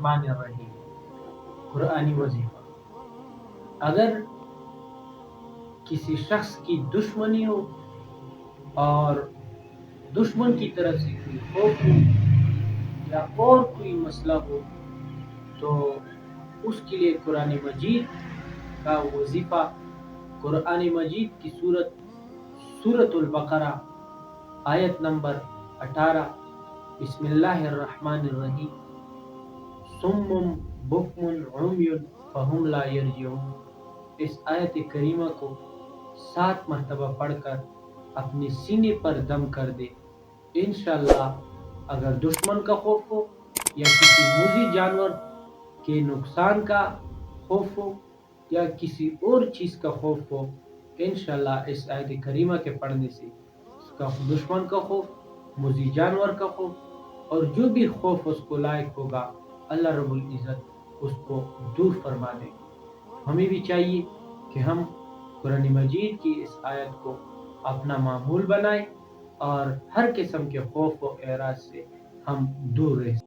الرحمن الرحیم قرآنی وظیفہ۔ اگر کسی شخص کی دشمنی ہو اور دشمن کی طرف سے کوئی خوف ہو یا اور کوئی مسئلہ ہو تو اس کے لیے قرآن مجید کا وظیفہ، قرآن مجید کی سورۃ البقرہ آیت نمبر 18، بسم اللہ الرحمن الرحیم، صم بکم عمی فہم لا یرجعون، اس آیت کریمہ کو 7 مرتبہ پڑھ کر اپنے سینے پر دم کر دے۔ انشاءاللہ اگر دشمن کا خوف ہو یا کسی موذی جانور کے نقصان کا خوف ہو یا کسی اور چیز کا خوف ہو، انشاءاللہ اس آیت کریمہ کے پڑھنے سے اس کا دشمن کا خوف، موذی جانور کا خوف اور جو بھی خوف اس کو لائق ہوگا، اللہ رب العزت اس کو دور فرما دے گا۔ ہمیں بھی چاہیے کہ ہم قرآن مجید کی اس آیت کو اپنا معمول بنائیں اور ہر قسم کے خوف و اعراض سے ہم دور رہیں۔